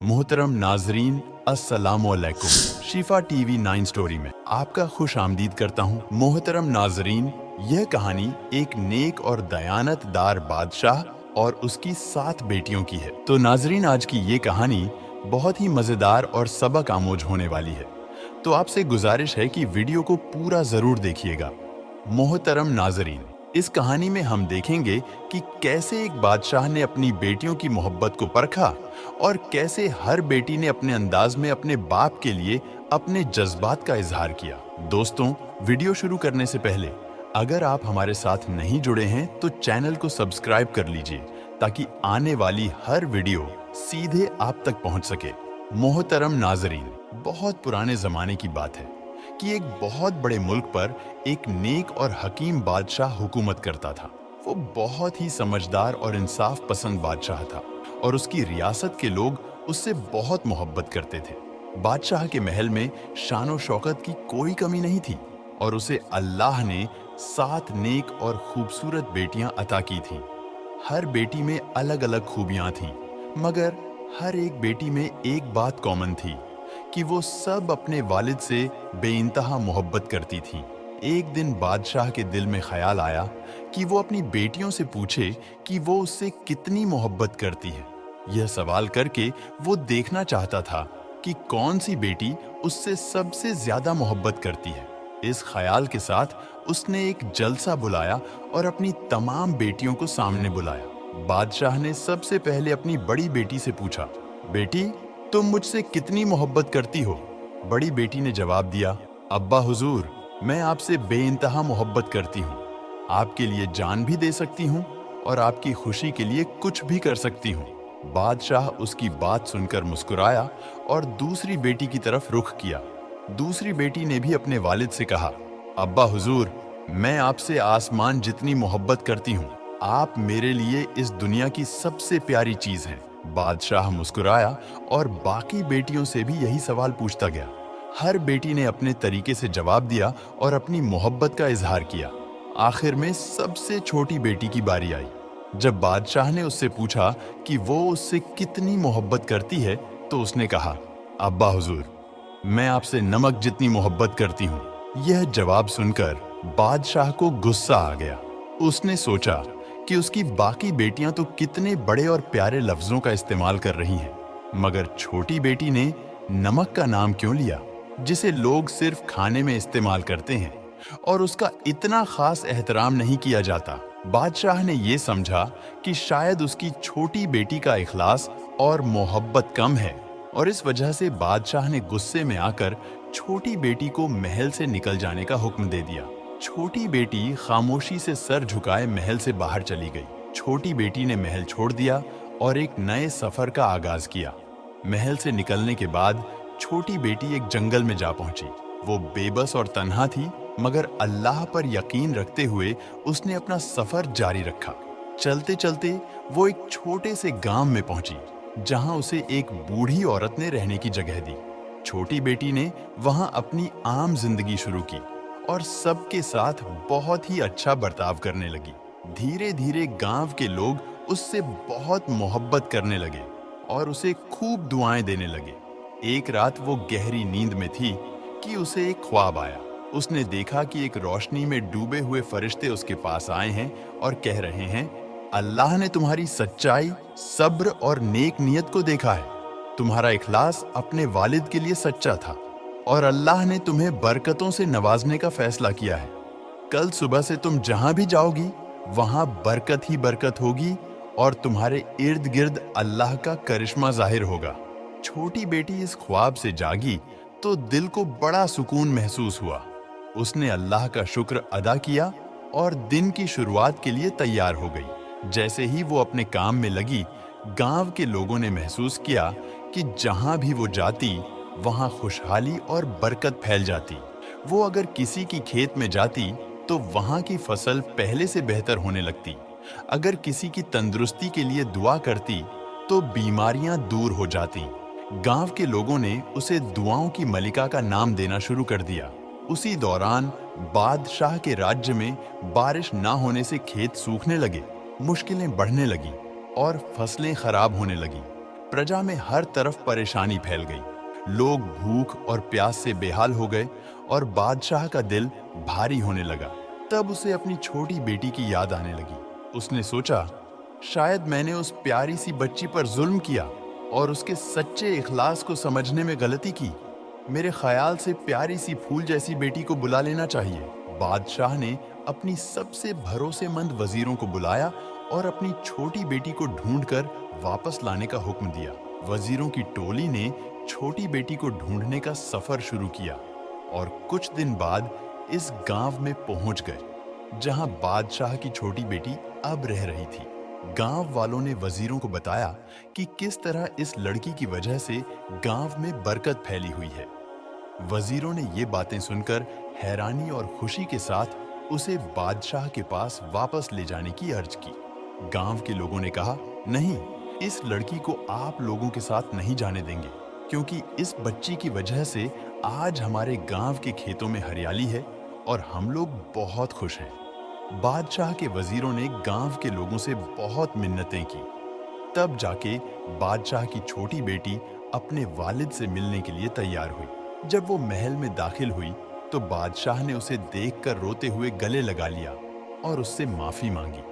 मोहतरम नाजरीन अस्सलामुअलैकुम। शिफा टीवी 9 स्टोरी में आपका खुश आमदीद करता हूँ। मोहतरम नाजरीन, यह कहानी एक नेक और दयानतदार बादशाह और उसकी 7 बेटियों की है। तो नाजरीन, आज की ये कहानी बहुत ही मज़ेदार और सबक आमोज होने वाली है, तो आपसे गुजारिश है कि वीडियो को पूरा ज़रूर देखिएगा। मोहतरम नाजरीन, इस कहानी में हम देखेंगे कि कैसे एक बादशाह ने अपनी बेटियों की मोहब्बत को परखा और कैसे हर बेटी ने अपने अंदाज में अपने बाप के लिए अपने जज्बात का इजहार किया। दोस्तों, वीडियो शुरू करने से पहले अगर आप हमारे साथ नहीं जुड़े हैं तो चैनल को सब्सक्राइब कर लीजिए ताकि आने वाली हर वीडियो सीधे आप तक पहुंच सके। मोहतरम नाजरीन, बहुत पुराने जमाने की बात है कि एक बहुत बड़े मुल्क पर एक नेक और हकीम बादशाह हुकूमत करता था। वो बहुत ही समझदार और इंसाफ पसंद बादशाह था और उसकी रियासत के लोग उससे बहुत मोहब्बत करते थे। बादशाह के महल में शान और शौकत की कोई कमी नहीं थी और उसे अल्लाह ने 7 नेक और खूबसूरत बेटियां अता की थीं। हर बेटी में अलग अलग खूबियां थीं, मगर हर एक बेटी में एक बात कॉमन थी कि वो सब अपने वालिद से बेइंतहा मोहब्बत करती थीं। एक दिन बादशाह के दिल में ख्याल आया कि वो अपनी बेटियों से पूछे कि वो उससे कितनी मोहब्बत करती है। यह सवाल करके वो देखना चाहता था कि कौन सी बेटी उससे सबसे ज्यादा मोहब्बत करती है। इस ख्याल के साथ उसने एक जलसा बुलाया और अपनी तमाम बेटियों को सामने बुलाया। बादशाह ने सबसे पहले अपनी बड़ी बेटी से पूछा, बेटी, तुम मुझसे कितनी मोहब्बत करती हो? बड़ी बेटी ने जवाब दिया, अब्बा हुजूर, मैं आपसे बेइंतहा मोहब्बत करती हूँ। आपके लिए जान भी दे सकती हूँ और आपकी खुशी के लिए कुछ भी कर सकती हूँ। बादशाह उसकी बात सुनकर मुस्कुराया और दूसरी बेटी की तरफ रुख किया। दूसरी बेटी ने भी अपने वालिद से कहा, अब्बा हुजूर, मैं आपसे आसमान जितनी मोहब्बत करती हूँ। आप मेरे लिए इस दुनिया की सबसे प्यारी चीज हैं। बादशाह मुस्कुराया और बाकी बेटियों से भी यही सवाल पूछता गया। हर बेटी ने अपने तरीके से जवाब दिया और अपनी मोहब्बत का इजहार किया। आखिर में सबसे छोटी बेटी की बारी आई। जब बादशाह ने उससे पूछा कि वो उससे कितनी मोहब्बत करती है, तो उसने कहा, अब्बा हुजूर, मैं आपसे नमक जितनी मोहब्बत करती हूँ। यह जवाब सुनकर बादशाह को गुस्सा आ गया। उसने सोचा कि उसकी बाकी बेटियां तो कितने बड़े और प्यारे लफ्जों का इस्तेमाल कर रही हैं, मगर छोटी बेटी ने नमक का नाम क्यों लिया, जिसे लोग सिर्फ खाने में इस्तेमाल करते हैं और उसका इतना खास एहतराम नहीं किया जाता। बादशाह ने यह समझा कि शायद उसकी छोटी बेटी का इखलास और मोहब्बत कम है और इस वजह से बादशाह ने गुस्से में आकर छोटी बेटी को महल से निकल जाने का हुक्म दे दिया। छोटी बेटी खामोशी से सर झुकाए महल से बाहर चली गई। छोटी बेटी ने महल छोड़ दिया और एक नए सफर का आगाज किया। महल से निकलने के बाद छोटी बेटी एक जंगल में जा पहुंची। वो बेबस और तन्हा थी, मगर अल्लाह पर यकीन रखते हुए उसने अपना सफर जारी रखा। चलते चलते वो एक छोटे से गांव में पहुंची, जहां उसे एक बूढ़ी औरत ने रहने की जगह दी। छोटी बेटी ने वहां अपनी आम जिंदगी शुरू की और सबके साथ बहुत ही अच्छा बर्ताव करने लगी। धीरे धीरे गांव के लोग उससे बहुत मोहब्बत करने लगे और उसे खूब दुआएं देने लगे। एक रात वो गहरी नींद में थी कि उसे एक ख्वाब आया। उसने देखा कि एक रोशनी में डूबे हुए फरिश्ते उसके पास आए हैं और कह रहे हैं, अल्लाह ने तुम्हारी सच्चाई, सब्र और नेक नियत को देखा है। तुम्हारा इखलास अपने वालिद के लिए सच्चा था और अल्लाह ने तुम्हें बरकतों से नवाजने का फैसला किया है। कल सुबह से तुम जहां भी जाओगी वहां बरकत ही बरकत होगी और तुम्हारे इर्द गिर्द अल्लाह का करिश्मा जाहिर होगा। छोटी बेटी इस ख्वाब से जागी तो दिल को बड़ा सुकून महसूस हुआ। उसने अल्लाह का शुक्र अदा किया और दिन की शुरुआत के लिए तैयार हो गई। जैसे ही वो अपने काम में लगी, गांव के लोगों ने महसूस किया कि जहां भी वो जाती वहां खुशहाली और बरकत फैल जाती। वो अगर किसी की खेत में जाती तो वहां की फसल पहले से बेहतर होने लगती। अगर किसी की तंदुरुस्ती के लिए दुआ करती तो बीमारियां दूर हो जाती। गांव के लोगों ने उसे दुआओं की मलिका का नाम देना शुरू कर दिया। उसी दौरान बादशाह के राज्य में बारिश ना होने से खेत सूखने लगे, मुश्किलें बढ़ने लगी और फसलें खराब होने लगी। प्रजा में हर तरफ परेशानी फैल गई। लोग भूख और प्यास से बेहाल हो गए और बादशाह का दिल भारी होने लगा। तब उसे अपनी छोटी बेटी की याद आने लगी। उसने सोचा, शायद मैंने उस प्यारी सी बच्ची पर जुल्म किया और उसके सच्चे इखलास को समझने में गलती की। मेरे ख्याल से प्यारी सी फूल जैसी बेटी को बुला लेना चाहिए। बादशाह ने अपनी सबसे भरोसेमंद वजीरों को बुलाया और अपनी छोटी बेटी को ढूंढकर वापस लाने का हुक्म दिया। वजीरों की टोली ने छोटी बेटी को ढूंढने का सफर शुरू किया और कुछ दिन बाद इस गांव में पहुंच गए जहां बादशाह की छोटी बेटी अब रह रही थी। गांव वालों ने वजीरों को बताया कि किस तरह इस लड़की की वजह से गांव में बरकत फैली हुई है। वजीरों ने ये बातें सुनकर हैरानी और खुशी के साथ उसे बादशाह के पास वापस ले जाने की अर्ज की। गांव के लोगों ने कहा, नहीं, इस लड़की को आप लोगों के साथ नहीं जाने देंगे, क्योंकि इस बच्ची की वजह से आज हमारे गांव के खेतों में हरियाली है और हम लोग बहुत खुश हैं। बादशाह के वजीरों ने गांव के लोगों से बहुत मिन्नतें की। तब जाके बादशाह की छोटी बेटी अपने वालिद से मिलने के लिए तैयार हुई। जब वो महल में दाखिल हुई तो बादशाह ने उसे देखकर रोते हुए गले लगा लिया और उससे माफी मांगी।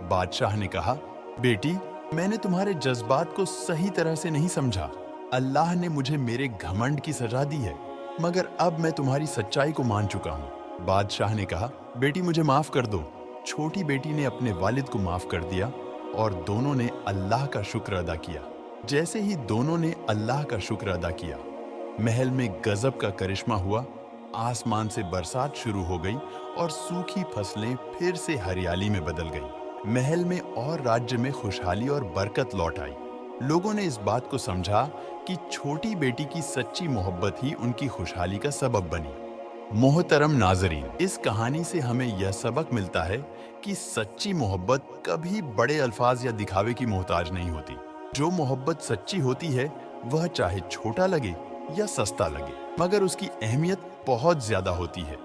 बादशाह ने कहा, बेटी, मैंने तुम्हारे जज्बात को सही तरह से नहीं समझा। अल्लाह ने मुझे मेरे घमंड की सजा दी है, मगर अब मैं तुम्हारी सच्चाई को मान चुका हूँ। बादशाह ने कहा, बेटी, मुझे माफ कर दो। छोटी बेटी ने अपने वालिद को माफ कर दिया और दोनों ने अल्लाह का शुक्र अदा किया। जैसे ही दोनों ने अल्लाह का शुक्र अदा किया, महल में गजब का करिश्मा हुआ। आसमान से बरसात शुरू हो गई और सूखी फसलें फिर से हरियाली में बदल गई। महल में और राज्य में खुशहाली और बरकत लौट आई। लोगों ने इस बात को समझा कि छोटी बेटी की सच्ची मोहब्बत ही उनकी खुशहाली का सबब बनी। मोहतरम नाजरीन, इस कहानी से हमें यह सबक मिलता है कि सच्ची मोहब्बत कभी बड़े अल्फाज या दिखावे की मोहताज नहीं होती। जो मोहब्बत सच्ची होती है वह चाहे छोटा लगे या सस्ता लगे, मगर उसकी अहमियत बहुत ज्यादा होती है।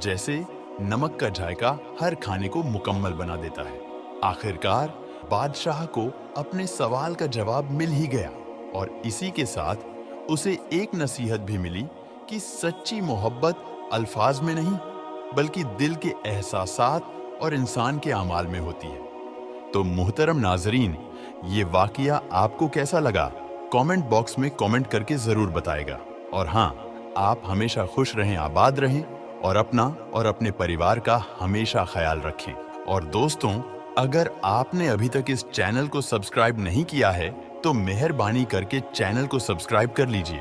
जैसे नमक का जायका हर खाने को मुकम्मल बना देता है। आखिरकार बादशाह को अपने सवाल का जवाब मिल ही गया और इसी के साथ उसे एक नसीहत भी मिली कि सच्ची मोहब्बत अल्फाज में नहीं बल्कि दिल के एहसासात और इंसान के अमाल में होती है। तो मोहतरम नाजरीन, ये वाकया आपको कैसा लगा? कमेंट बॉक्स में कमेंट करके जरूर बताएगा। और हाँ, आप हमेशा खुश रहें, आबाद रहें और अपना और अपने परिवार का हमेशा ख्याल रखें। और दोस्तों, अगर आपने अभी तक इस चैनल को सब्सक्राइब नहीं किया है तो मेहरबानी करके चैनल को सब्सक्राइब कर लीजिए